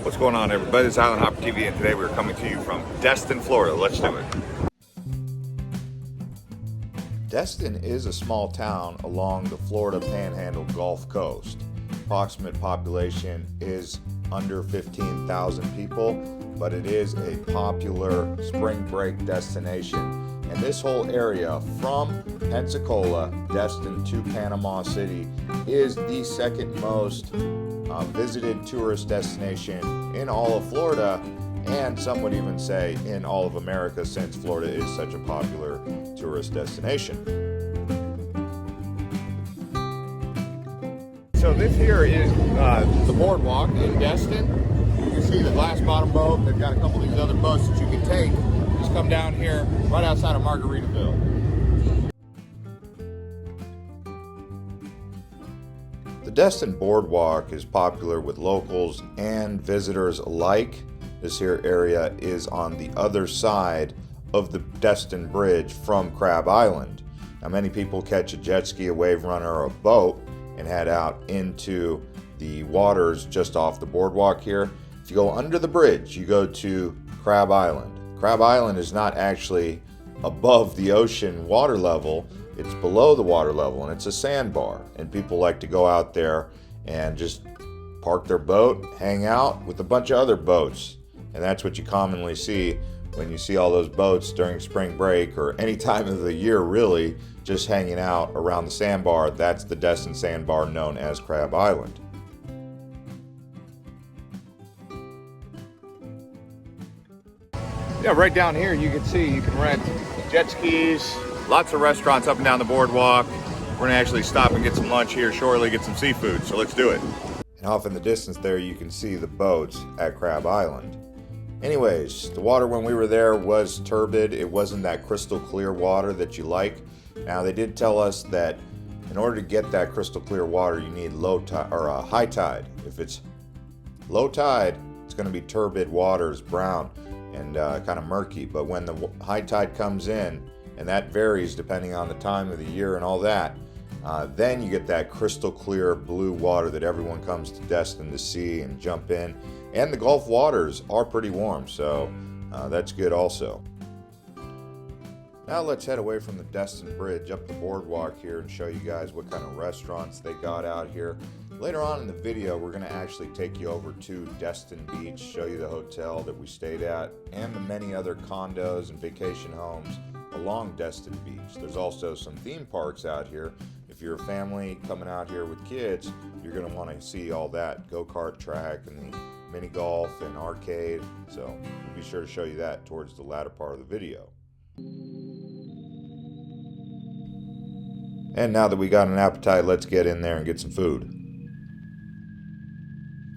What's going on, everybody? It's Island Hopper TV, and today we're coming to you from Destin, Florida. Let's do it. Destin is a small town along the Florida Panhandle Gulf Coast. Approximate population is under 15,000 people, but it is a popular spring break destination. And this whole area from Pensacola, Destin to Panama City is the second most visited tourist destination in all of Florida, and some would even say in all of America, since Florida is such a popular tourist destination. So this here is the boardwalk in Destin. You can see the glass bottom boat. They've got a couple of these other boats that you can take. Just come down here right outside of Margaritaville. The Destin Boardwalk is popular with locals and visitors alike. This here area is on the other side of the Destin Bridge from Crab Island. Now, many people catch a jet ski, a wave runner, or a boat and head out into the waters just off the boardwalk here. If you go under the bridge, you go to Crab Island. Crab Island is not actually above the ocean water level. It's below the water level, and it's a sandbar, and people like to go out there and just park their boat, hang out with a bunch of other boats. And that's what you commonly see when you see all those boats during spring break or any time of the year, really, just hanging out around the sandbar. That's the Destin sandbar known as Crab Island. Yeah, right down here you can see you can rent jet skis, lots of restaurants up and down the boardwalk. We're gonna actually stop and get some lunch here shortly, get some seafood, so let's do it. And off in the distance there you can see the boats at Crab Island. Anyways, the water when we were there was turbid. It wasn't that crystal clear water that you like. Now, they did tell us that in order to get that crystal clear water, you need low tide or high tide. If it's low tide, it's going to be turbid waters, brown and kind of murky. But when the high tide comes in, and that varies depending on the time of the year and all that, then you get that crystal clear blue water that everyone comes to Destin to see and jump in. And the Gulf waters are pretty warm, so that's good also. Now let's head away from the Destin Bridge up the boardwalk here and show you guys what kind of restaurants they got out here. Later on in the video, we're going to actually take you over to Destin Beach, show you the hotel that we stayed at, and the many other condos and vacation homes along Destin Beach. There's also some theme parks out here. If you're a family coming out here with kids, you're going to want to see all that go-kart track and the mini golf and arcade. So we'll be sure to show you that towards the latter part of the video. And now that we got an appetite, let's get in there and get some food.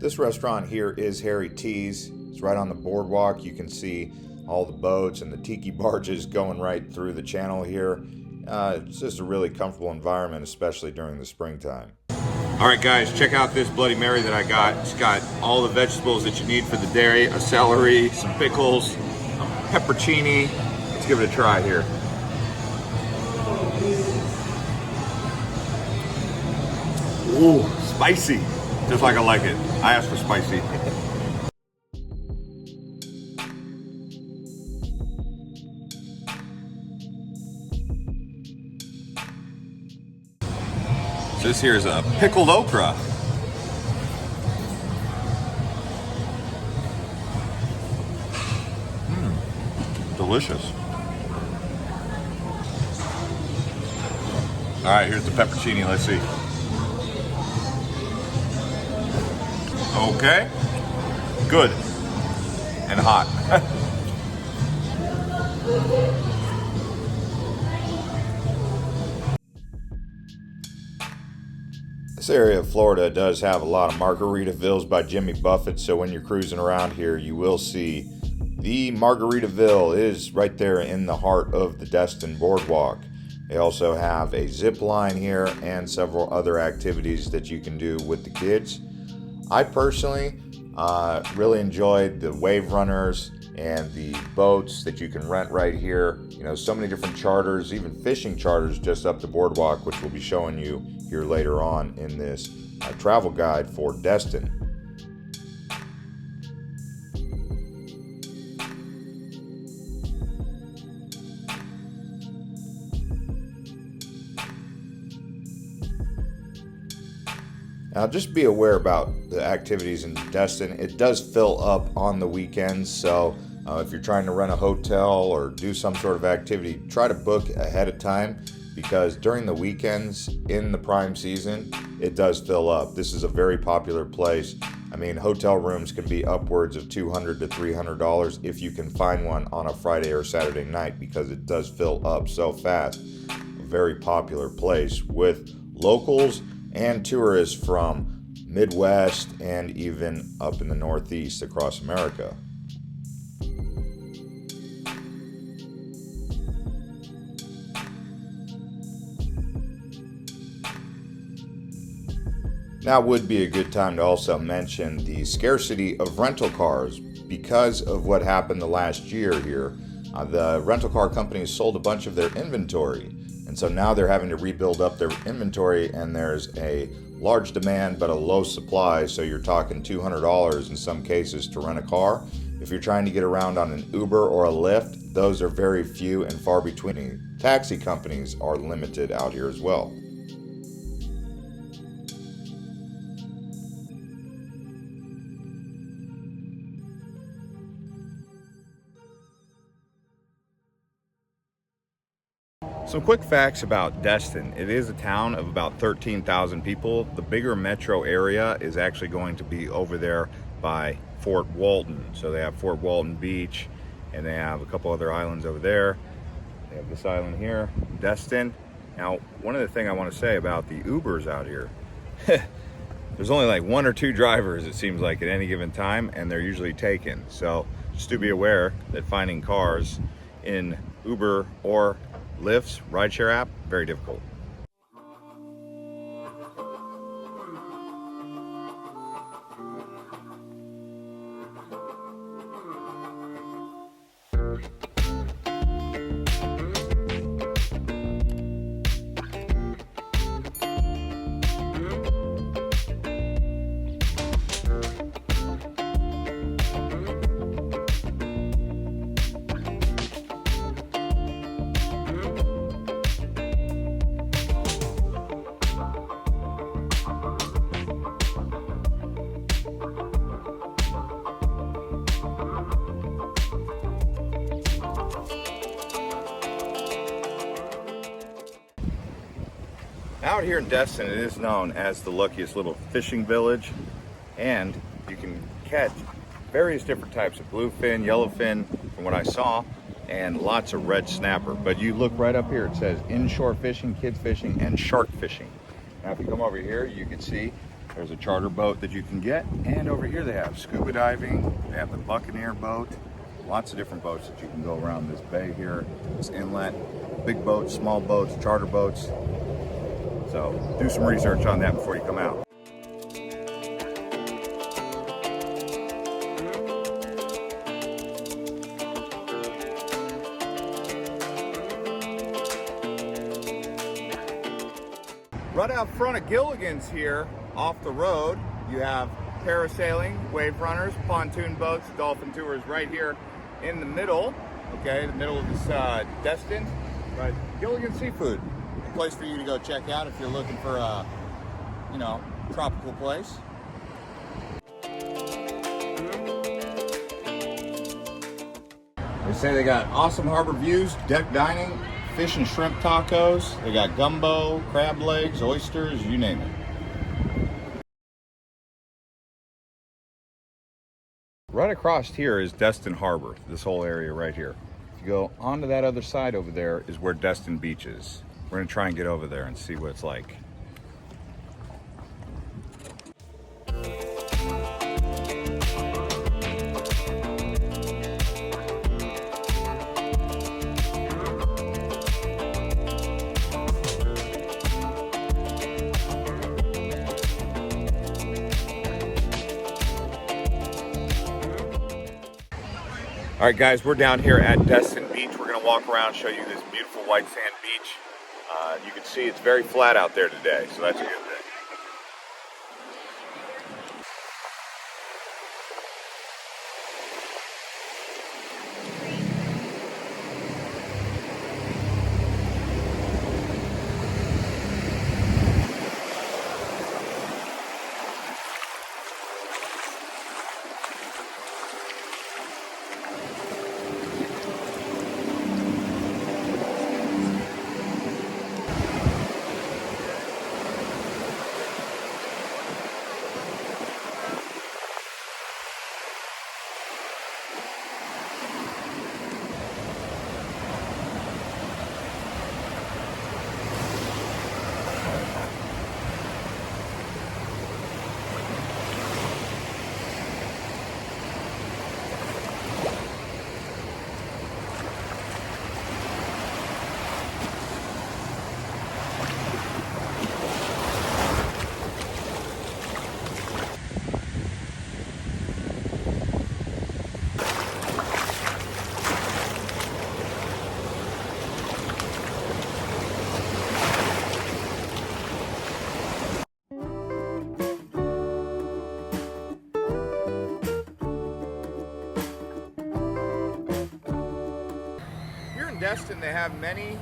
This restaurant here is Harry T's. It's right on the boardwalk. You can see all the boats and the tiki barges going right through the channel here. It's just a really comfortable environment, especially during the springtime. All right, guys, check out this Bloody Mary that I got. It's got all the vegetables that you need for the day, a celery, some pickles, a peppercini. Let's give it a try here. Ooh, spicy, just like I like it. I asked for spicy. So this here is a pickled okra. Delicious. All right, here's the peppercini. Let's see. Okay, good and hot. This area of Florida does have a lot of Margaritavilles by Jimmy Buffett, so when you're cruising around here, you will see the Margaritaville is right there in the heart of the Destin Boardwalk. They also have a zip line here and several other activities that you can do with the kids. I personally really enjoyed the wave runners and the boats that you can rent right here. You know, so many different charters, even fishing charters just up the boardwalk, which we'll be showing you here later on in this travel guide for Destin. Now, just be aware about the activities in Destin. It does fill up on the weekends, so if you're trying to rent a hotel or do some sort of activity, try to book ahead of time, because during the weekends in the prime season, it does fill up. This is a very popular place. I mean, hotel rooms can be upwards of $200 to $300 if you can find one on a Friday or Saturday night, because it does fill up so fast. A very popular place with locals and tourists from Midwest and even up in the Northeast across America. Now would be a good time to also mention the scarcity of rental cars because of what happened the last year here. The rental car companies sold a bunch of their inventory, and so now they're having to rebuild up their inventory, and there's a large demand but a low supply, so you're talking $200 in some cases to rent a car. If you're trying to get around on an Uber or a Lyft, those are very few and far between. Taxi companies are limited out here as well. Some quick facts about Destin. It is a town of about 13,000 people. The bigger metro area is actually going to be over there by Fort Walton. So they have Fort Walton Beach, and they have a couple other islands over there. They have this island here, Destin. Now, one of the things I want to say about the Ubers out here, there's only like 1 or 2 drivers, it seems like, at any given time, and they're usually taken. So just to be aware that finding cars in Uber or Lyft's rideshare app, very difficult. Out here in Destin, it is known as the luckiest little fishing village, and you can catch various different types of bluefin, yellowfin, from what I saw, and lots of red snapper. But you look right up here, it says inshore fishing, kids fishing, and shark fishing. Now if you come over here, you can see there's a charter boat that you can get, and over here they have scuba diving, they have the Buccaneer boat, lots of different boats that you can go around this bay here, this inlet, big boats, small boats, charter boats. So do some research on that before you come out. Right out front of Gilligan's here, off the road, you have parasailing, wave runners, pontoon boats, dolphin tours right here in the middle, okay, the middle of this Destin, right, Gilligan Seafood. Place for you to go check out if you're looking for a, tropical place. They say they got awesome harbor views, deck dining, fish and shrimp tacos. They got gumbo, crab legs, oysters, you name it. Right across here is Destin Harbor, this whole area right here. If you go onto that other side over there is where Destin Beach is. We're gonna try and get over there and see what it's like. All right, guys, we're down here at Destin Beach. We're gonna walk around, show you this beautiful white sand beach. You can see it's very flat out there today, so that's a good thing. Destin, they have many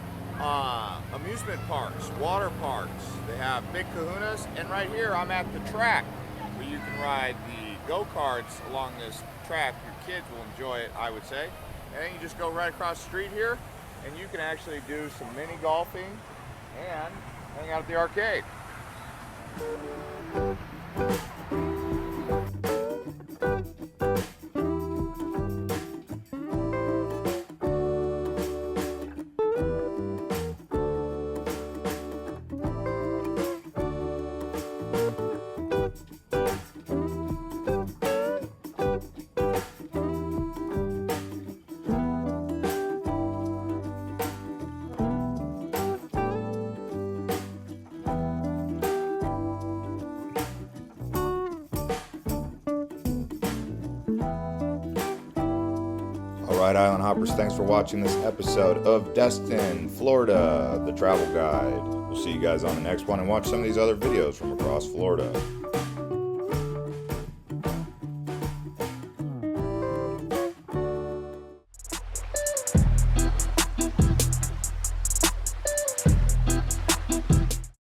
amusement parks, water parks. They have big kahunas, and right here I'm at the track where you can ride the go-karts along this track. Your kids will enjoy it, I would say. And then you just go right across the street here, and you can actually do some mini golfing and hang out at the arcade. Alright, Island Hoppers, thanks for watching this episode of Destin, Florida, the travel guide. We'll see you guys on the next one and watch some of these other videos from across Florida.